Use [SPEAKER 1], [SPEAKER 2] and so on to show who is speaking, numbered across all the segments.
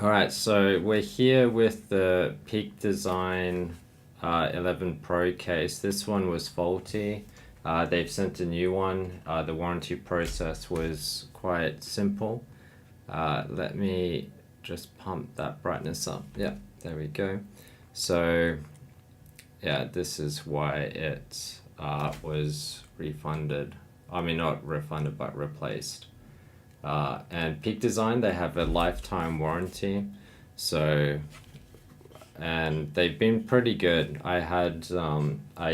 [SPEAKER 1] Alright, so we're here with the Peak Design 11 Pro case. This one was faulty. They've sent a new one. The warranty process was quite simple. Let me just pump that brightness up. Yeah, there we go. So yeah, this is why it was refunded. I mean, not refunded, but replaced. And Peak Design, they have a lifetime warranty, so, and they've been pretty good. I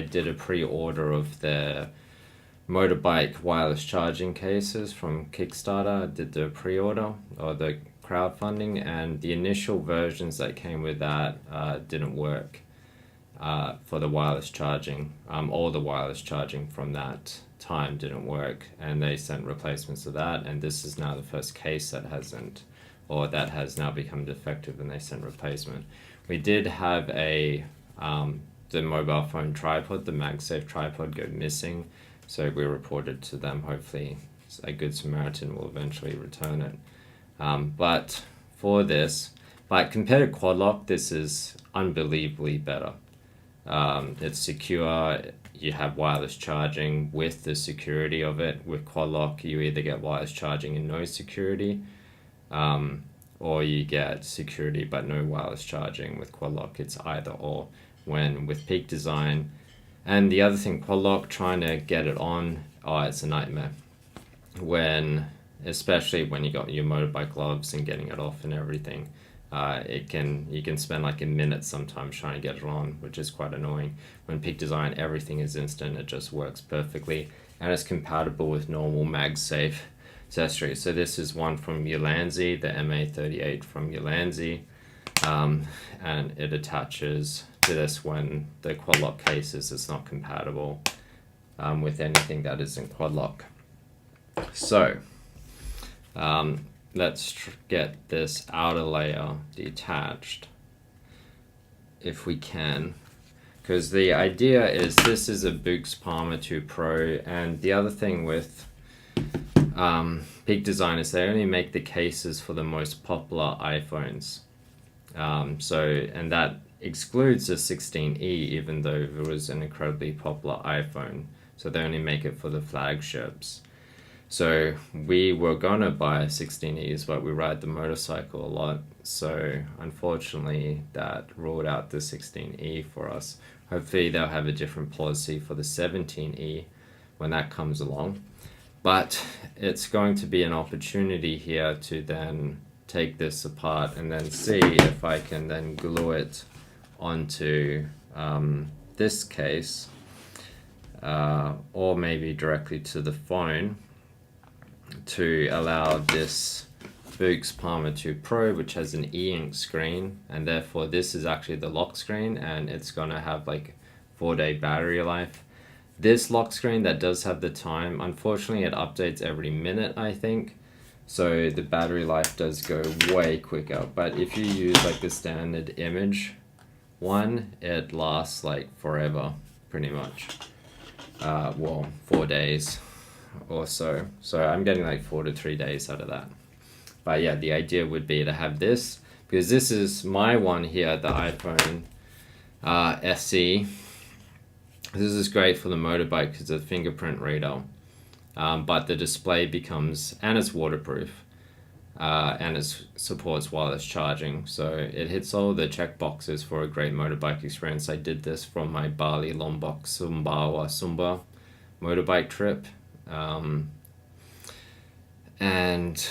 [SPEAKER 1] did a pre-order of their motorbike wireless charging cases from Kickstarter. I did the pre-order or the crowdfunding, and the initial versions that came with that didn't work for the wireless charging. All the wireless charging from that time didn't work, and they sent replacements of that, and this is now the first case that hasn't, or that has now become defective, and they sent replacement. We did have the mobile phone tripod, the MagSafe tripod, go missing, so we reported to them. Hopefully a good Samaritan will eventually return it. But for this, like compared to Quadlock, this is unbelievably better. It's secure. You have wireless charging with the security of it. With Quadlock, you either get wireless charging and no security, or you get security but no wireless charging. With Quadlock, it's either or. When with Peak Design, and the other thing, Quadlock, trying to get it on, it's a nightmare. Especially when you got your motorbike gloves and getting it off and everything. You can spend like a minute sometimes trying to get it on, which is quite annoying. When Peak Design, everything is instant, it just works perfectly, and it's compatible with normal MagSafe accessories. So this is one from Ulanzi, the MA38 from Ulanzi, and it attaches to this when the Quadlock cases is not compatible with anything that isn't Quadlock. So let's get this outer layer detached if we can, because the idea is this is a Boox Palmer 2 Pro, and the other thing with Peak Design is they only make the cases for the most popular iPhones, and that excludes the 16E, even though it was an incredibly popular iPhone, so they only make it for the flagships. So we were gonna buy 16Es, but we ride the motorcycle a lot. So unfortunately that ruled out the 16E for us. Hopefully they'll have a different policy for the 17E when that comes along. But it's going to be an opportunity here to then take this apart and then see if I can then glue it onto this case, or maybe directly to the phone, to allow this Boox Palmer 2 Pro, which has an e-ink screen, and therefore this is actually the lock screen, and it's gonna have like 4-day battery life. This lock screen that does have the time, unfortunately it updates every minute, I think, so the battery life does go way quicker. But if you use like the standard image one, it lasts like forever, pretty much. 4 days or so. So I'm getting like 4 to 3 days out of that. But yeah, the idea would be to have this, because this is my one here, the iPhone SE. This is great for the motorbike because it's a fingerprint reader, but the display becomes, and it's waterproof, and it supports wireless charging, so it hits all the check boxes for a great motorbike experience. I did this from my Bali Lombok Sumba motorbike trip, and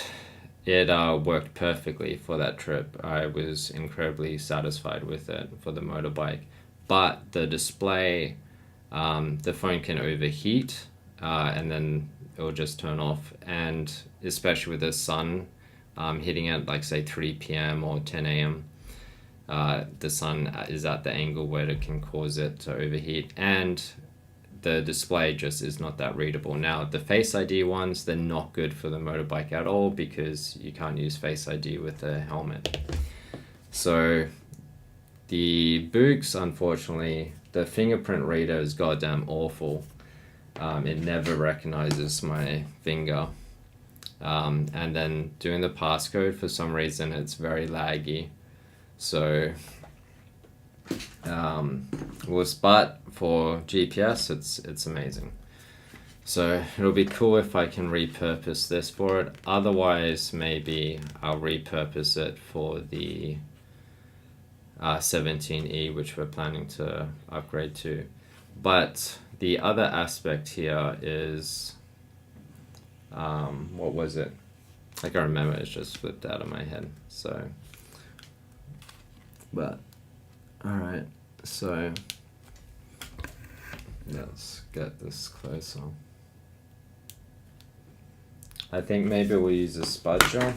[SPEAKER 1] it worked perfectly for that trip. I was incredibly satisfied with it for the motorbike. But the display, the phone can overheat, and then it will just turn off, and especially with the sun hitting at like say 3 p.m. or 10 a.m. The sun is at the angle where it can cause it to overheat, and the display just is not that readable. Now the Face ID ones, they're not good for the motorbike at all, because you can't use Face ID with a helmet. So the Boox, unfortunately, the fingerprint reader is goddamn awful. It never recognizes my finger. and then doing the passcode, for some reason it's very laggy. So but for GPS it's amazing. So it'll be cool if I can repurpose this for it. Otherwise, maybe I'll repurpose it for the 17E, which we're planning to upgrade to. But the other aspect here is, what was it? I can't remember, it's just flipped out of my head. So, but, alright, so let's get this closer. I think maybe we'll use a spudger.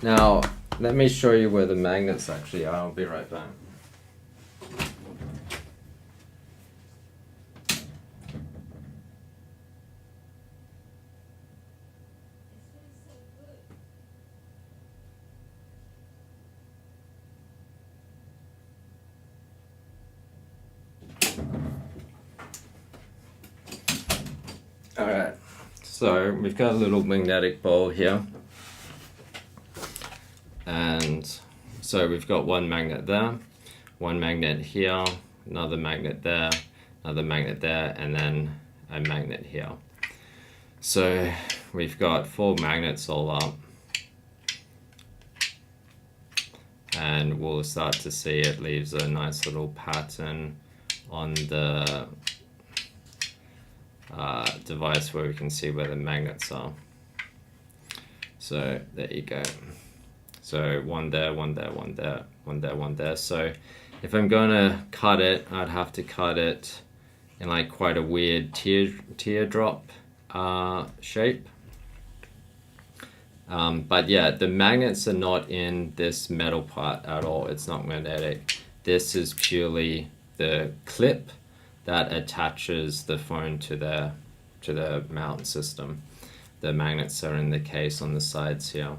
[SPEAKER 1] Now, let me show you where the magnets actually are. I'll be right back. Alright, so we've got a little magnetic ball here. And so we've got one magnet there, one magnet here, another magnet there, another magnet there, and then a magnet here. So we've got 4 magnets all up. And we'll start to see it leaves a nice little pattern on the device where we can see where the magnets are. So there you go. So one there, one there, one there, one there, one there. So if I'm gonna cut it, I'd have to cut it in like quite a weird teardrop shape. But yeah, the magnets are not in this metal part at all. It's not magnetic. This is purely the clip that attaches the phone to the mount system. The magnets are in the case on the sides here.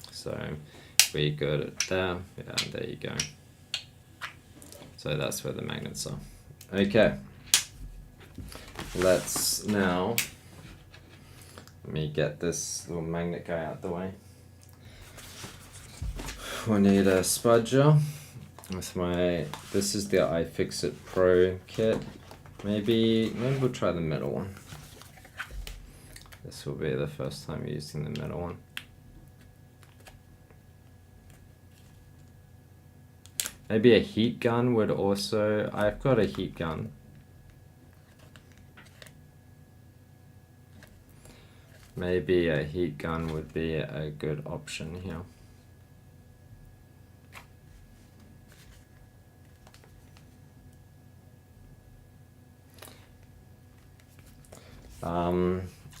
[SPEAKER 1] So we got it there. Yeah, there you go. So that's where the magnets are. Okay. Let's now, let me get this little magnet guy out the way. We need a spudger with this is the iFixit Pro kit. Maybe we'll try the metal one. This will be the first time using the metal one. Maybe a heat gun would also, I've got a heat gun. Maybe a heat gun would be a good option here.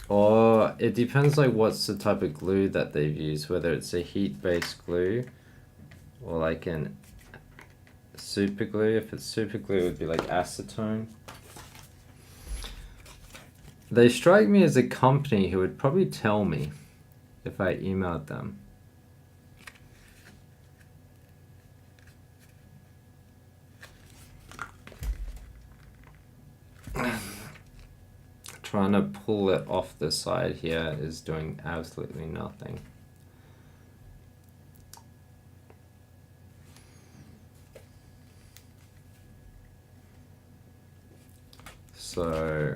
[SPEAKER 1] Or it depends like what's the type of glue that they've used, whether it's a heat-based glue or like an super glue. If it's super glue, it would be like acetone. They strike me as a company who would probably tell me if I emailed them. Trying to pull it off the side here is doing absolutely nothing. So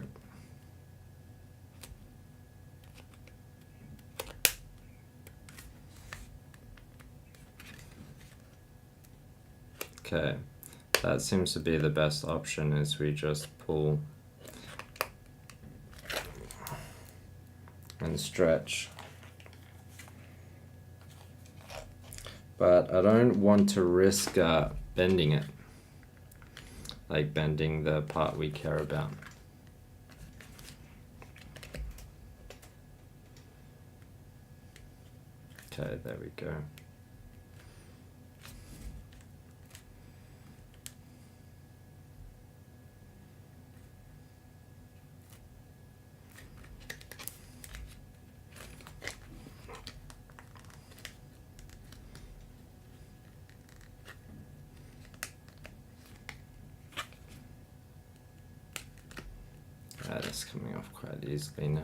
[SPEAKER 1] okay, that seems to be the best option, is we just pull and stretch. But I don't want to risk bending it, like bending the part we care about. Okay, there we go. Let's coming off quite easily now.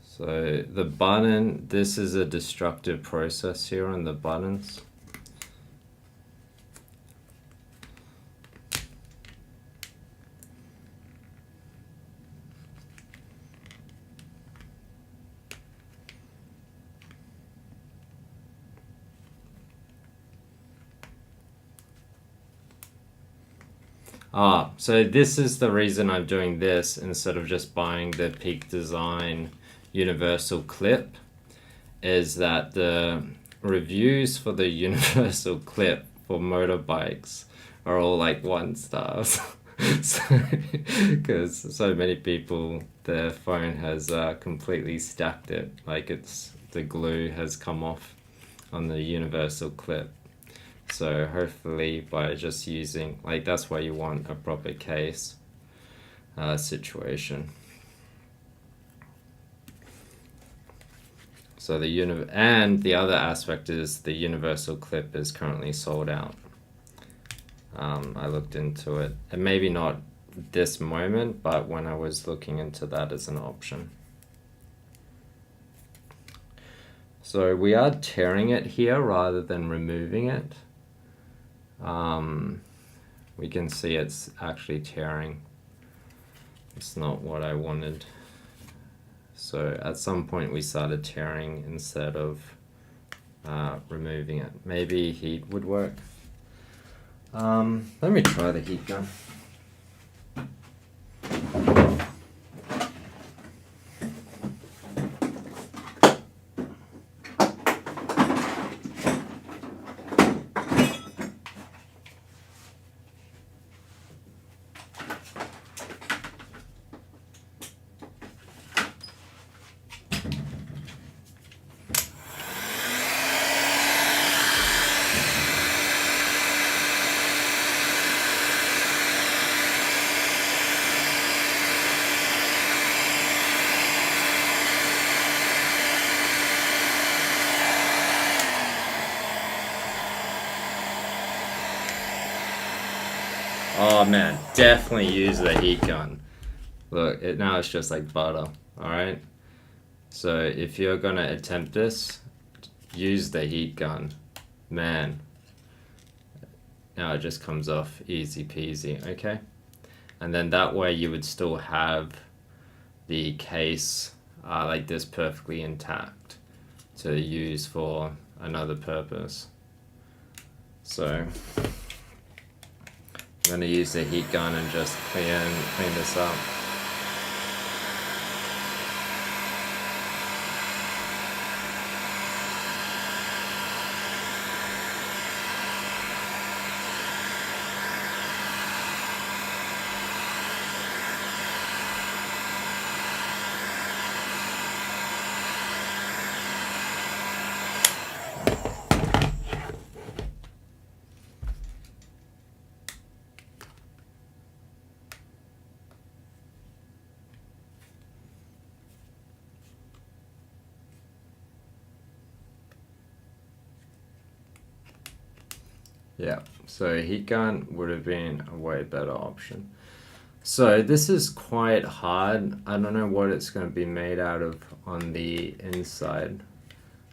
[SPEAKER 1] So the button, this is a destructive process here on the buttons. So this is the reason I'm doing this instead of just buying the Peak Design universal clip, is that the reviews for the universal clip for motorbikes are all like 1 stars. Because so many people, their phone has completely stacked it, like the glue has come off on the universal clip. So hopefully by just using, like, that's why you want a proper case situation. So and the other aspect is the universal clip is currently sold out. I looked into it, and maybe not this moment, but when I was looking into that as an option. So we are tearing it here rather than removing it. We can see it's actually tearing. It's not what I wanted. So at some point we started tearing instead of removing it. Maybe heat would work. Let me try the heat gun. Oh man, definitely use the heat gun. Look, now it's just like butter, alright? So if you're gonna attempt this, use the heat gun. Man, now it just comes off easy peasy, okay? And then that way you would still have the case like this perfectly intact to use for another purpose. So I'm going to use the heat gun and just clean this up. Yeah, so heat gun would have been a way better option. So this is quite hard. I don't know what it's going to be made out of on the inside.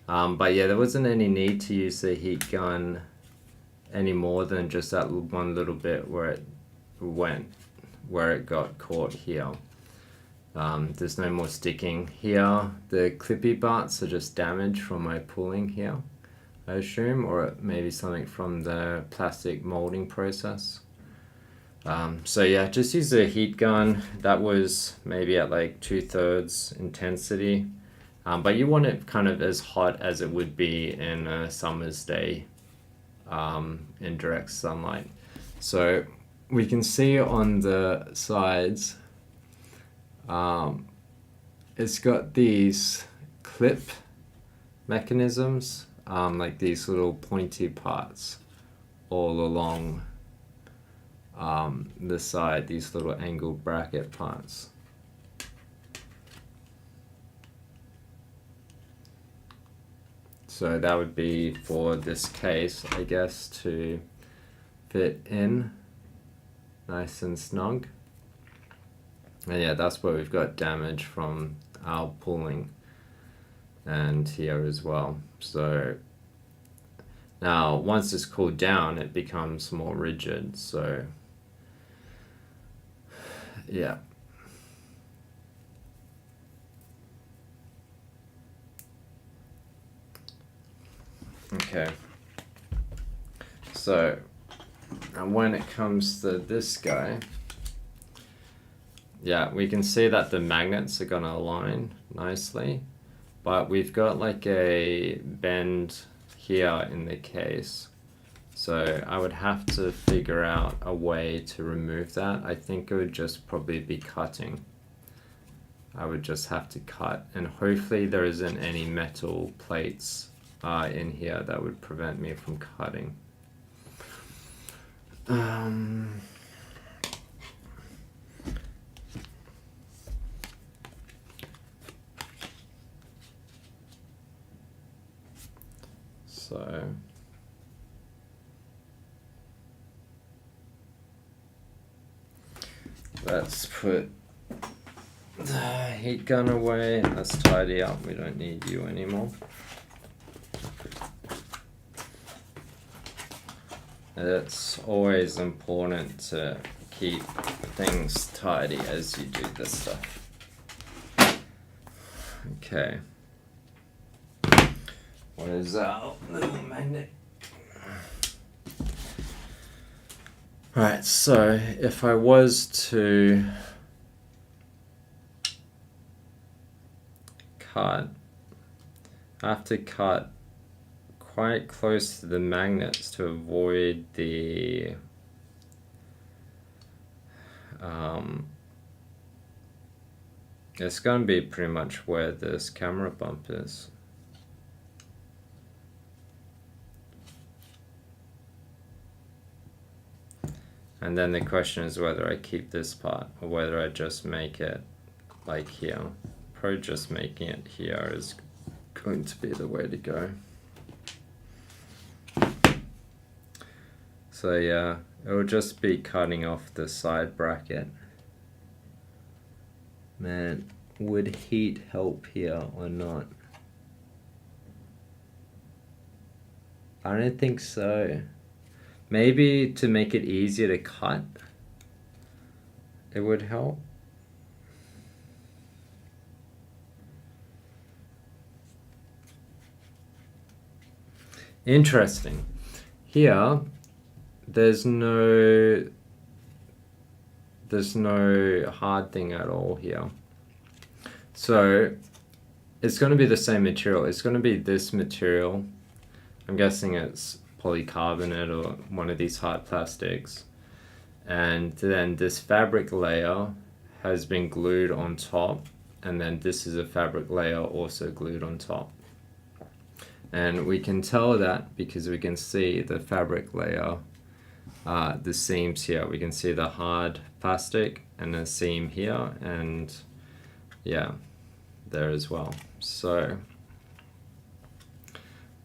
[SPEAKER 1] But yeah, there wasn't any need to use the heat gun any more than just that one little bit where it got caught here. There's no more sticking here. The clippy parts are just damaged from my pulling here, I assume, or maybe something from the plastic molding process. So yeah, just use the heat gun. That was maybe at like 2/3 intensity, but you want it kind of as hot as it would be in a summer's day in direct sunlight. So we can see on the sides, it's got these clip mechanisms, like these little pointy parts all along the side, these little angled bracket parts. So that would be for this case, I guess, to fit in nice and snug. And yeah, that's where we've got damage from our pulling, and here as well. So now once it's cooled down, it becomes more rigid. So yeah. Okay. So, and when it comes to this guy, yeah, we can see that the magnets are gonna align nicely, but we've got like a bend here in the case. So I would have to figure out a way to remove that. I think it would just probably be cutting. I would just have to cut, and hopefully there isn't any metal plates in here that would prevent me from cutting. So let's put the heat gun away. Let's tidy up. We don't need you anymore. It's always important to keep things tidy as you do this stuff. Okay. What is our little magnet? Alright, so if I was to cut, I have to cut quite close to the magnets to avoid the it's going to be pretty much where this camera bump is. And then the question is whether I keep this part or whether I just make it like here. Probably just making it here is going to be the way to go. So yeah, it will just be cutting off the side bracket. Man, would heat help here or not? I don't think so. Maybe to make it easier to cut, it would help. Interesting. Here, there's no hard thing at all here. So it's going to be the same material. It's going to be this material. I'm guessing it's polycarbonate or one of these hard plastics. And then this fabric layer has been glued on top. And then this is a fabric layer also glued on top. And we can tell that because we can see the fabric layer, the seams here. We can see the hard plastic and a seam here, and yeah, there as well. So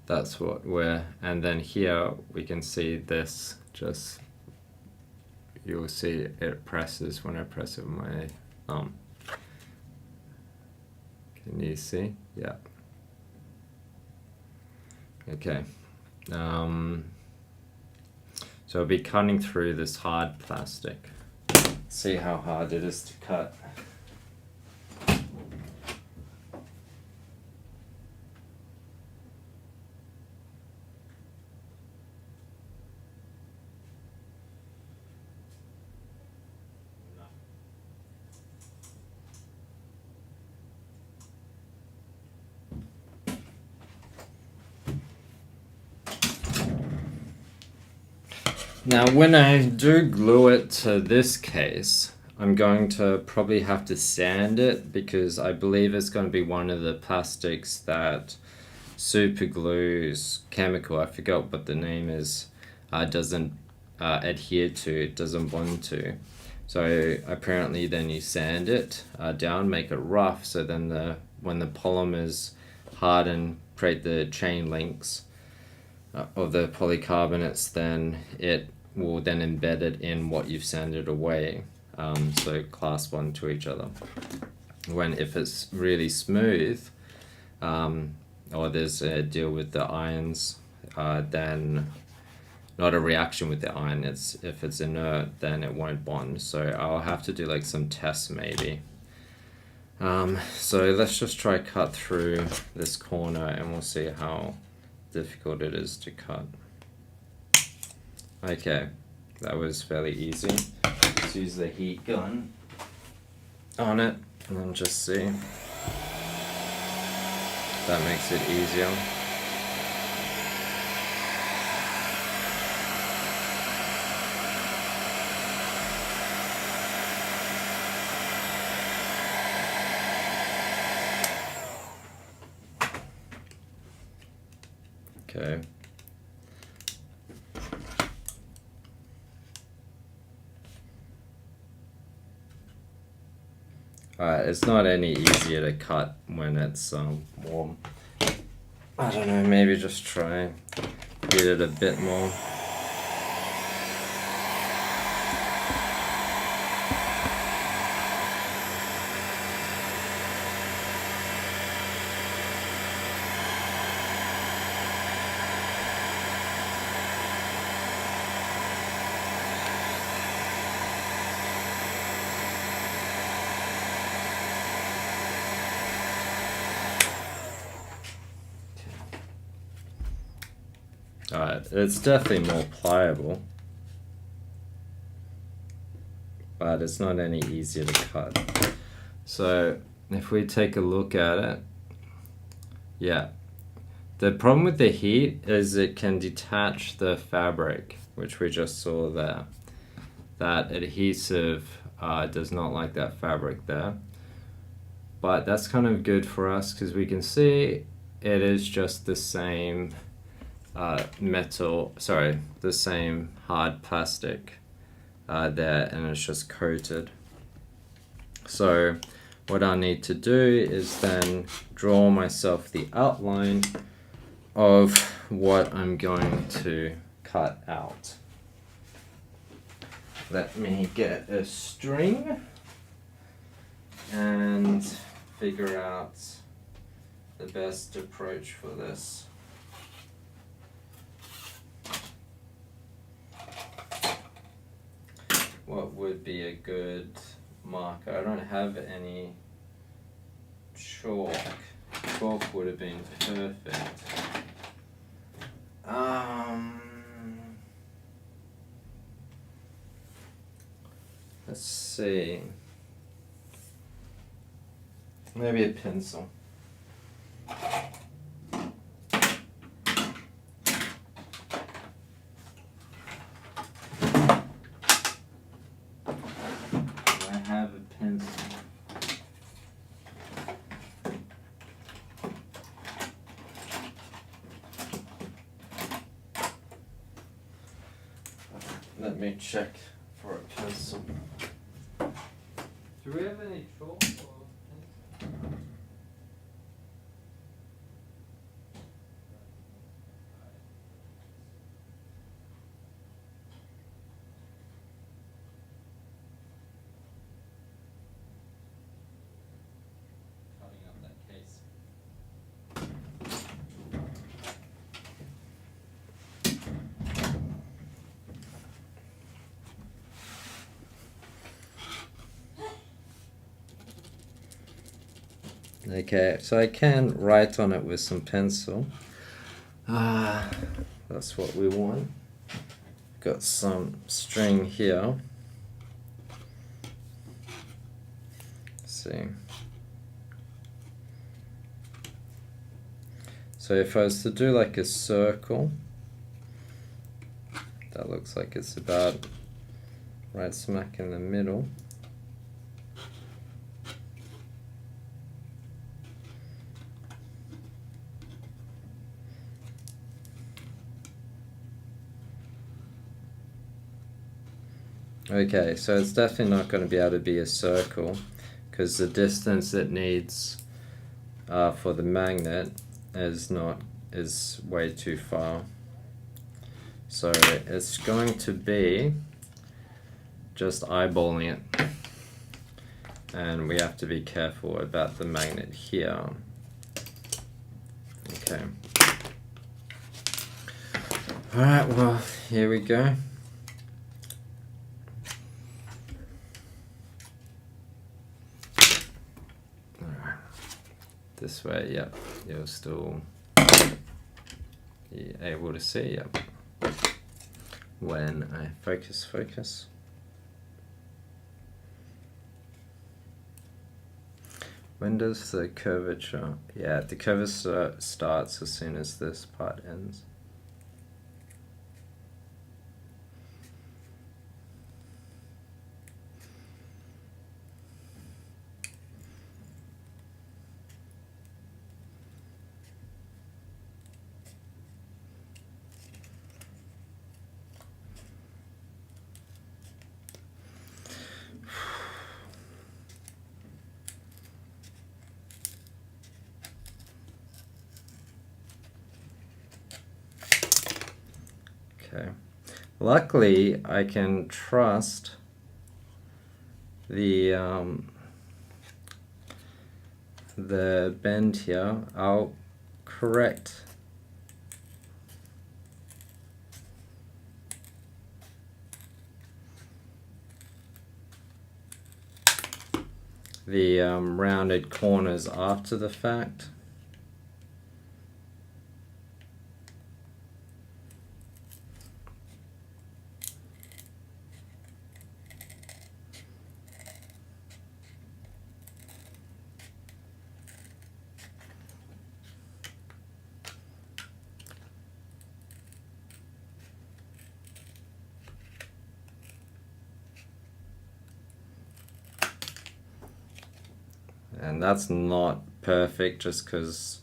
[SPEAKER 1] that's what we're, and then here we can see this, just, you'll see it presses when I press it with my thumb. Can you see? Yeah. Okay. So I'll be cutting through this hard plastic. See how hard it is to cut. Now when I do glue it to this case, I'm going to probably have to sand it because I believe it's going to be one of the plastics that super glues chemical, I forgot what the name is, doesn't adhere to, it doesn't bond to. So apparently then you sand it down, make it rough, so then when the polymer's harden, create the chain links of the polycarbonates, then it will then embed it in what you've sanded away, so clasp onto each other. If it's really smooth, or there's a deal with the ions, then not a reaction with the iron, if it's inert, then it won't bond. So I'll have to do like some tests maybe. So let's just try cut through this corner and we'll see how difficult it is to cut. Okay, that was fairly easy. Let's use the heat gun on it and then just see. That makes it easier. Okay. It's not any easier to cut when it's warm. I don't know, maybe just try heat it a bit more. Alright, it's definitely more pliable, but it's not any easier to cut. So if we take a look at it, yeah, the problem with the heat is it can detach the fabric, which we just saw there. That adhesive does not like that fabric there, but that's kind of good for us because we can see it is just the same the same hard plastic there, and it's just coated. So what I need to do is then draw myself the outline of what I'm going to cut out. Let me get a string and figure out the best approach for this. What would be a good marker? I don't have any chalk. Chalk would have been perfect. Let's see. Maybe a pencil. Let me check for a pencil. Do we have any chalk or pencil? Cutting up that case. Okay, so I can write on it with some pencil. That's what we want. Got some string here. Let's see. So if I was to do like a circle, that looks like it's about right smack in the middle. Okay, so it's definitely not going to be able to be a circle because the distance it needs for the magnet is way too far. So it's going to be just eyeballing it. And we have to be careful about the magnet here. Okay. Alright, well, here we go. Alright. This way, yep. You're still able to see, yep. When I focus. When does the curvature? Yeah, the curvature starts as soon as this part ends. Okay. Luckily, I can trust the bend here. I'll correct the rounded corners after the fact. And that's not perfect just because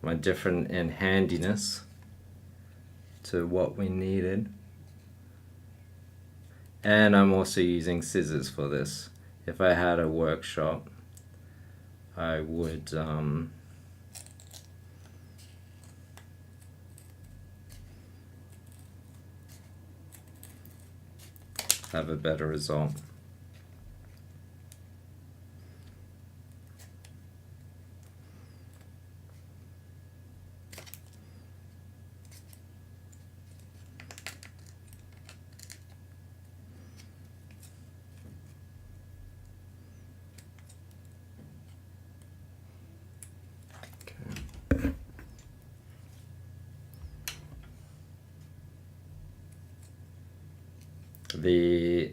[SPEAKER 1] my different in handiness to what we needed. And I'm also using scissors for this. If I had a workshop, I would have a better result.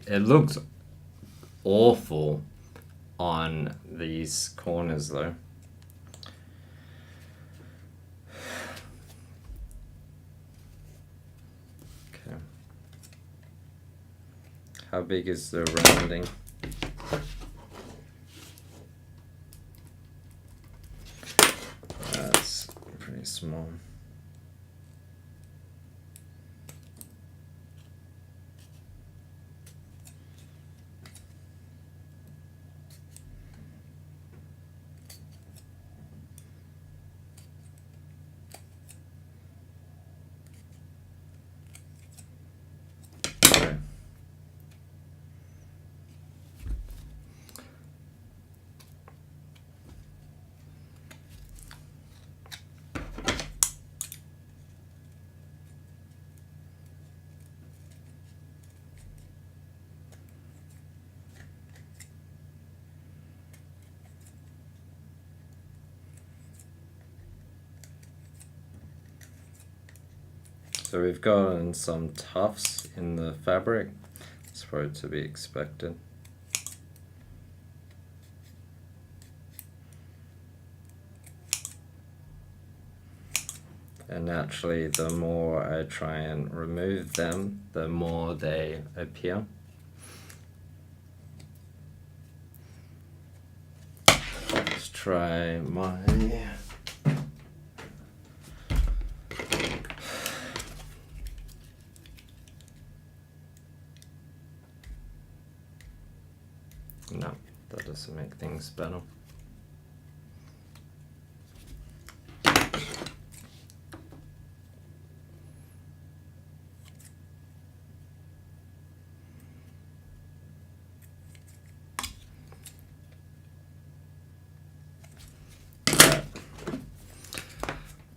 [SPEAKER 1] It looks awful on these corners though. Okay. How big is the rounding? That's pretty small. So we've gotten some tufts in the fabric. It's for it to be expected. And naturally, the more I try and remove them, the more they appear. Let's try my... No, that doesn't make things better.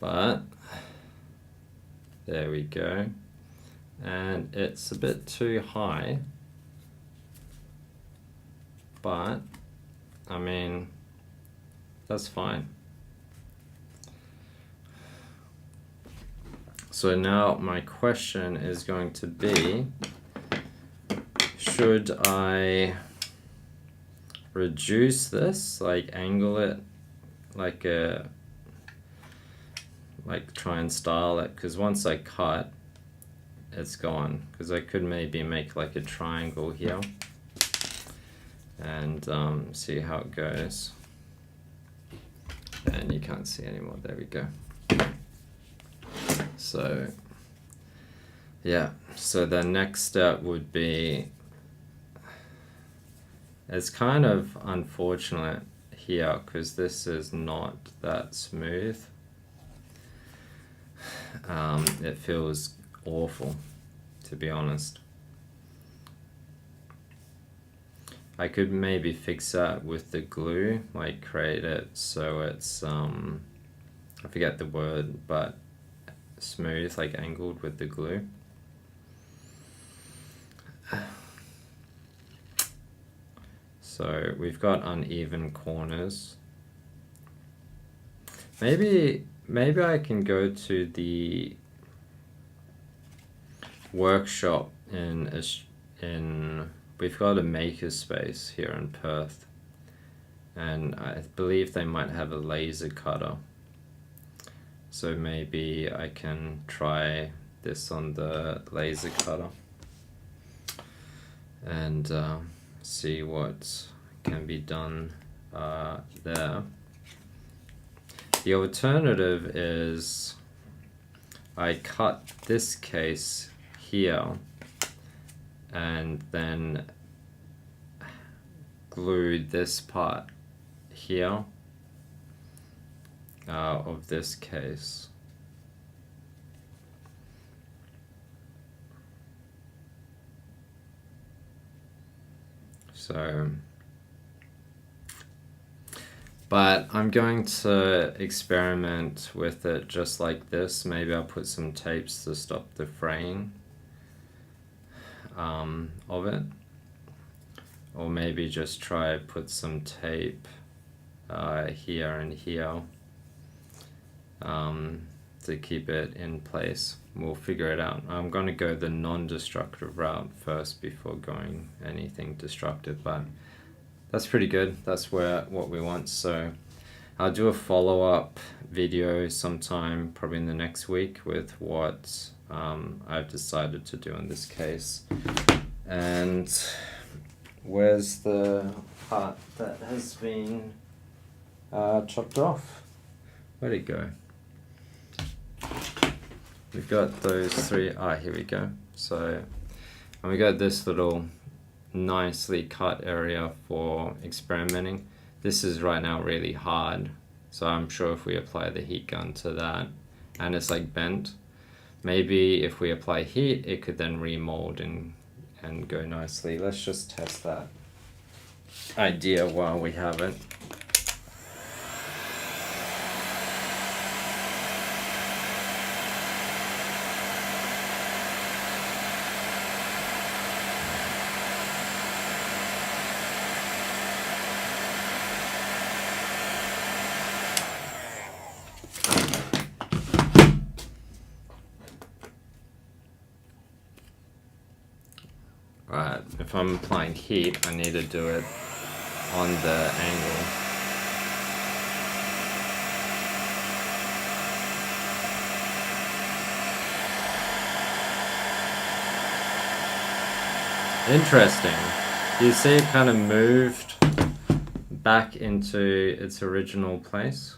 [SPEAKER 1] But there we go. And it's a bit too high, but I mean, that's fine. So now my question is going to be, should I reduce this, like angle it, like try and style it, because once I cut, it's gone, because I could maybe make like a triangle here and see how it goes. And you can't see anymore, there we go. So yeah, so the next step would be, it's kind of unfortunate here because this is not that smooth. It feels awful, to be honest. I could maybe fix that with the glue, like create it so it's I forget the word, but smooth, like angled with the glue. So we've got uneven corners. Maybe I can go to the workshop in we've got a makerspace here in Perth, and I believe they might have a laser cutter. So maybe I can try this on the laser cutter and see what can be done there. The alternative is I cut this case here and then glue this part here of this case. So, but I'm going to experiment with it just like this. Maybe I'll put some tapes to stop the fraying of it, or maybe just try put some tape here and here to keep it in place. We'll figure it out. I'm going to go the non-destructive route first before going anything destructive, but that's pretty good. That's what we want. So I'll do a follow-up video sometime probably in the next week with what I've decided to do in this case. And where's the part that has been chopped off? Where'd it go? We've got those three. Here we go. So, and we got this little nicely cut area for experimenting. This is right now really hard, so I'm sure if we apply the heat gun to that, and it's like bent, maybe if we apply heat, it could then remold and go nicely. Let's just test that idea while we have it. Right, if I'm applying heat, I need to do it on the angle. Interesting. You see it kind of moved back into its original place.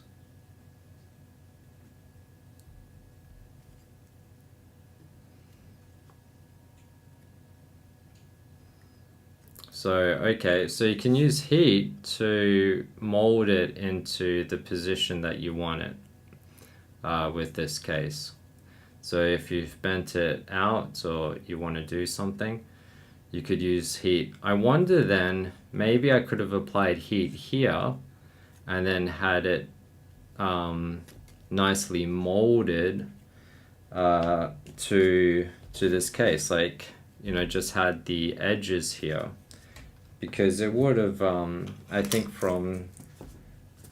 [SPEAKER 1] So, okay, so you can use heat to mold it into the position that you want it with this case. So if you've bent it out or you want to do something, you could use heat. I wonder then, maybe I could have applied heat here and then had it nicely molded to this case, like, you know, just had the edges here, because it would have I think from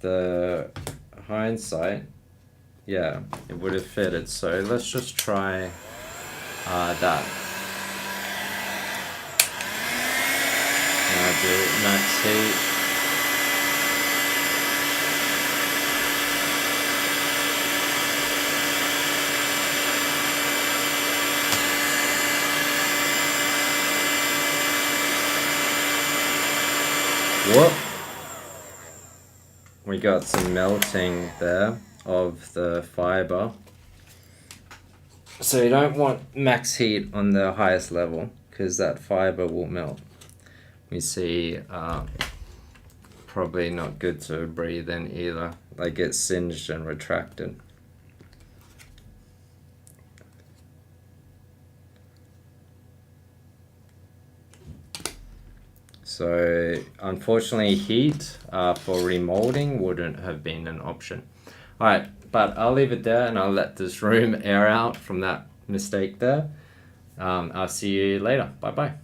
[SPEAKER 1] the hindsight, yeah, it would have fitted. So let's just try that. Now do max heat. Whoop! We got some melting there of the fiber. So you don't want max heat on the highest level, because that fiber will melt. We see probably not good to breathe in either, like it's singed and retracted. So unfortunately heat for remolding wouldn't have been an option. Alright, but I'll leave it there and I'll let this room air out from that mistake there. I'll see you later. Bye bye.